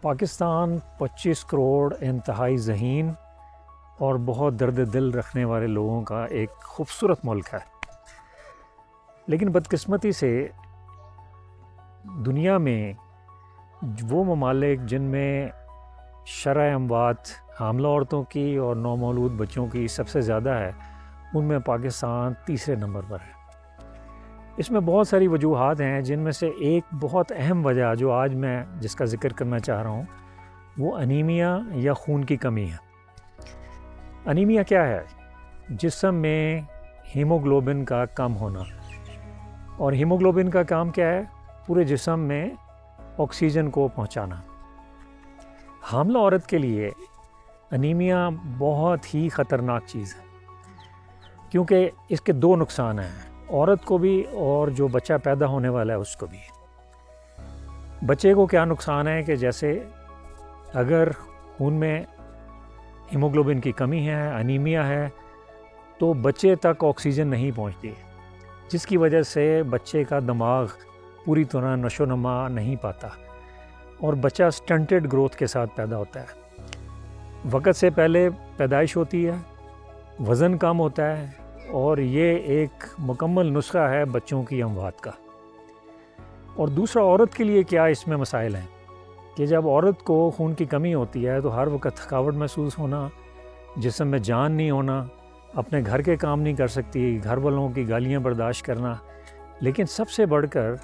پاکستان 25 کروڑ انتہائی ذہین اور بہت درد دل رکھنے والے لوگوں کا ایک خوبصورت ملک ہے، لیکن بدقسمتی سے دنیا میں وہ ممالک جن میں شرح اموات حاملہ عورتوں کی اور نومولود بچوں کی سب سے زیادہ ہے، ان میں پاکستان تیسرے نمبر پر ہے۔ اس میں بہت ساری وجوہات ہیں، جن میں سے ایک بہت اہم وجہ جو آج میں جس کا ذکر کرنا چاہ رہا ہوں وہ انیمیا یا خون کی کمی ہے۔ انیمیا کیا ہے؟ جسم میں ہیموگلوبن کا کم ہونا، اور ہیموگلوبن کا کام کیا ہے؟ پورے جسم میں آکسیجن کو پہنچانا۔ حاملہ عورت کے لیے انیمیا بہت ہی خطرناک چیز ہے، کیونکہ اس کے دو نقصان ہیں، عورت کو بھی اور جو بچہ پیدا ہونے والا ہے اس کو بھی۔ بچے کو کیا نقصان ہے کہ جیسے اگر خون میں ہیموگلوبن کی کمی ہے، انیمیا ہے، تو بچے تک آکسیجن نہیں پہنچتی، جس کی وجہ سے بچے کا دماغ پوری طرح نشو و نما نہیں پاتا اور بچہ سٹنٹڈ گروتھ کے ساتھ پیدا ہوتا ہے، وقت سے پہلے پیدائش ہوتی ہے، وزن کم ہوتا ہے، اور یہ ایک مکمل نسخہ ہے بچوں کی اموات کا۔ اور دوسرا، عورت کے لیے کیا اس میں مسائل ہیں کہ جب عورت کو خون کی کمی ہوتی ہے تو ہر وقت تھکاوٹ محسوس ہونا، جسم میں جان نہیں ہونا، اپنے گھر کے کام نہیں کر سکتی، گھر والوں کی گالیاں برداشت کرنا، لیکن سب سے بڑھ کر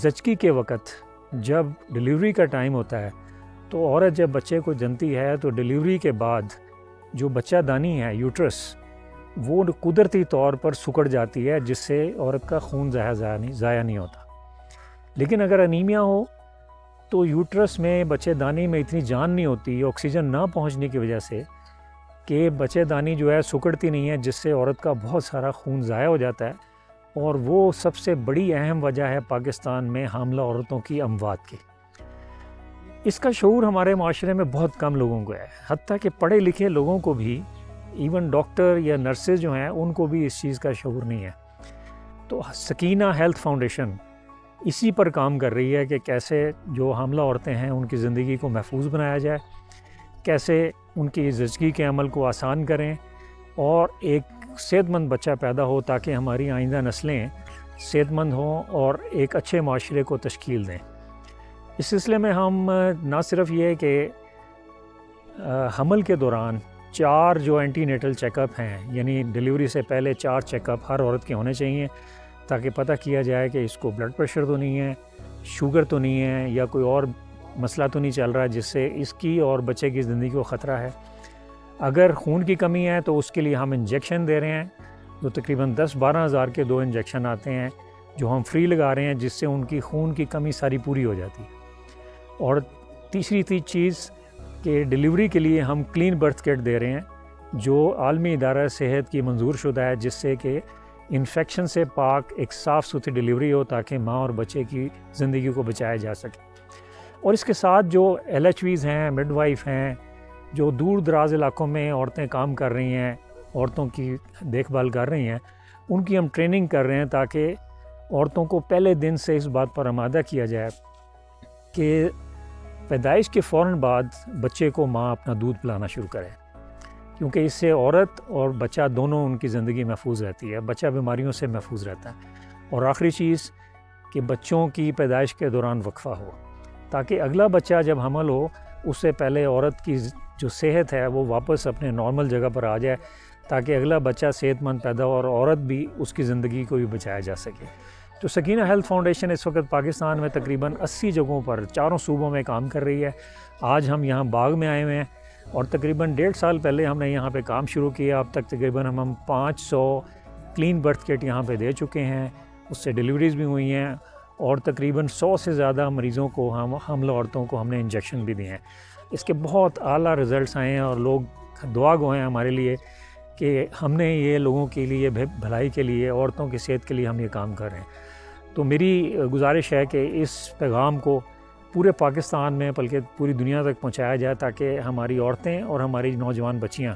زچگی کے وقت جب ڈلیوری کا ٹائم ہوتا ہے تو عورت جب بچے کو جنتی ہے تو ڈلیوری کے بعد جو بچہ دانی ہے، یوٹرس، وہ قدرتی طور پر سکڑ جاتی ہے، جس سے عورت کا خون ضائع نہیں ہوتا۔ لیکن اگر انیمیا ہو تو یوٹرس میں بچے دانی میں اتنی جان نہیں ہوتی، آکسیجن نہ پہنچنے کی وجہ سے، کہ بچے دانی جو ہے سکڑتی نہیں ہے، جس سے عورت کا بہت سارا خون ضائع ہو جاتا ہے، اور وہ سب سے بڑی اہم وجہ ہے پاکستان میں حاملہ عورتوں کی اموات کی۔ اس کا شعور ہمارے معاشرے میں بہت کم لوگوں کو ہے، حتیٰ کہ پڑھے لکھے لوگوں کو بھی، ایون ڈاکٹر یا نرسز جو ہیں ان کو بھی اس چیز کا شعور نہیں ہے۔ تو سکینہ ہیلتھ فاؤنڈیشن اسی پر کام کر رہی ہے کہ کیسے جو حاملہ عورتیں ہیں ان کی زندگی کو محفوظ بنایا جائے، کیسے ان کی زچگی کے عمل کو آسان کریں اور ایک صحت مند بچہ پیدا ہو تاکہ ہماری آئندہ نسلیں صحت مند ہوں اور ایک اچھے معاشرے کو تشکیل دیں۔ اس سلسلے میں ہم نہ صرف یہ کہ حمل کے دوران 4 جو اینٹی نیٹل چیک اپ ہیں، یعنی ڈلیوری سے پہلے 4 چیک اپ ہر عورت کے ہونے چاہیے تاکہ پتہ کیا جائے کہ اس کو بلڈ پریشر تو نہیں ہے، شوگر تو نہیں ہے، یا کوئی اور مسئلہ تو نہیں چل رہا جس سے اس کی اور بچے کی زندگی کو خطرہ ہے۔ اگر خون کی کمی ہے تو اس کے لیے ہم انجیکشن دے رہے ہیں، جو تقریباً 10-12 ہزار کے 2 انجیکشن آتے ہیں جو ہم فری لگا رہے ہیں، جس سے ان کی خون کی کمی ساری پوری ہو جاتی ہے۔ اور تیسری چیز کہ ڈلیوری کے لیے ہم کلین برتھ کٹ دے رہے ہیں، جو عالمی ادارہ صحت کی منظور شدہ ہے، جس سے کہ انفیکشن سے پاک ایک صاف ستھری ڈلیوری ہو تاکہ ماں اور بچے کی زندگی کو بچایا جا سکے۔ اور اس کے ساتھ جو LHVs ہیں، مڈ وائف ہیں، جو دور دراز علاقوں میں عورتیں کام کر رہی ہیں، عورتوں کی دیکھ بھال کر رہی ہیں، ان کی ہم ٹریننگ کر رہے ہیں تاکہ عورتوں کو پہلے دن سے اس بات پر آمادہ کیا جائے کہ پیدائش کے فوراً بعد بچے کو ماں اپنا دودھ پلانا شروع کرے، کیونکہ اس سے عورت اور بچہ دونوں ان کی زندگی محفوظ رہتی ہے، بچہ بیماریوں سے محفوظ رہتا ہے۔ اور آخری چیز کہ بچوں کی پیدائش کے دوران وقفہ ہو، تاکہ اگلا بچہ جب حمل ہو اس سے پہلے عورت کی جو صحت ہے وہ واپس اپنے نارمل جگہ پر آ جائے، تاکہ اگلا بچہ صحت مند پیدا ہو اور عورت بھی اس کی زندگی کو بھی بچایا جا سکے۔ تو سکینہ ہیلتھ فاؤنڈیشن اس وقت پاکستان میں تقریباً 80 جگہوں پر 4 صوبوں میں کام کر رہی ہے۔ آج ہم یہاں باغ میں آئے ہوئے ہیں، اور تقریباً 1.5 سال پہلے ہم نے یہاں پہ کام شروع کیا۔ اب تک تقریباً ہم 500 کلین برتھ کٹ یہاں پہ دے چکے ہیں، اس سے ڈلیوریز بھی ہوئی ہیں، اور تقریباً 100 سے زیادہ مریضوں کو حاملہ عورتوں کو ہم نے انجیکشن بھی دیے ہیں۔ اس کے بہت اعلیٰ رزلٹس آئے ہیں، اور لوگ دعا گو ہیں ہمارے لیے کہ ہم نے یہ لوگوں کے لیے بھلائی کے لیے، عورتوں کی صحت کے لیے ہم یہ کام کر رہے ہیں۔ تو میری گزارش ہے کہ اس پیغام کو پورے پاکستان میں بلکہ پوری دنیا تک پہنچایا جائے، تاکہ ہماری عورتیں اور ہماری نوجوان بچیاں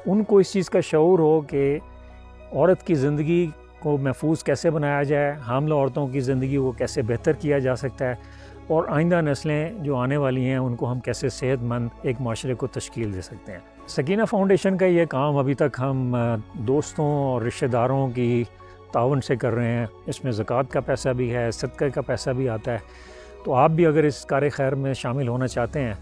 ان کو اس چیز کا شعور ہو کہ عورت کی زندگی کو محفوظ کیسے بنایا جائے، حاملہ عورتوں کی زندگی کو کیسے بہتر کیا جا سکتا ہے، اور آئندہ نسلیں جو آنے والی ہیں ان کو ہم کیسے صحت مند ایک معاشرے کو تشکیل دے سکتے ہیں۔ سکینہ فاؤنڈیشن کا یہ کام ابھی تک ہم دوستوں اور رشتہ داروں کی تعاون سے کر رہے ہیں۔ اس میں زکوٰۃ کا پیسہ بھی ہے، صدقہ کا پیسہ بھی آتا ہے۔ تو آپ بھی اگر اس کار خیر میں شامل ہونا چاہتے ہیں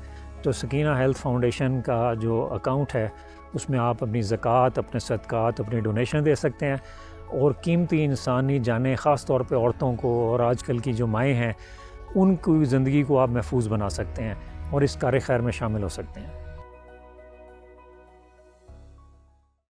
تو سکینہ ہیلتھ فاؤنڈیشن کا جو اکاؤنٹ ہے اس میں آپ اپنی زکوٰۃ، اپنے صدقات، اپنی ڈونیشن دے سکتے ہیں، اور قیمتی انسانی جانیں، خاص طور پہ عورتوں کو اور آج کل کی جو مائیں ہیں ان کی زندگی کو آپ محفوظ بنا سکتے ہیں اور اس کار خیر میں شامل ہو سکتے ہیں۔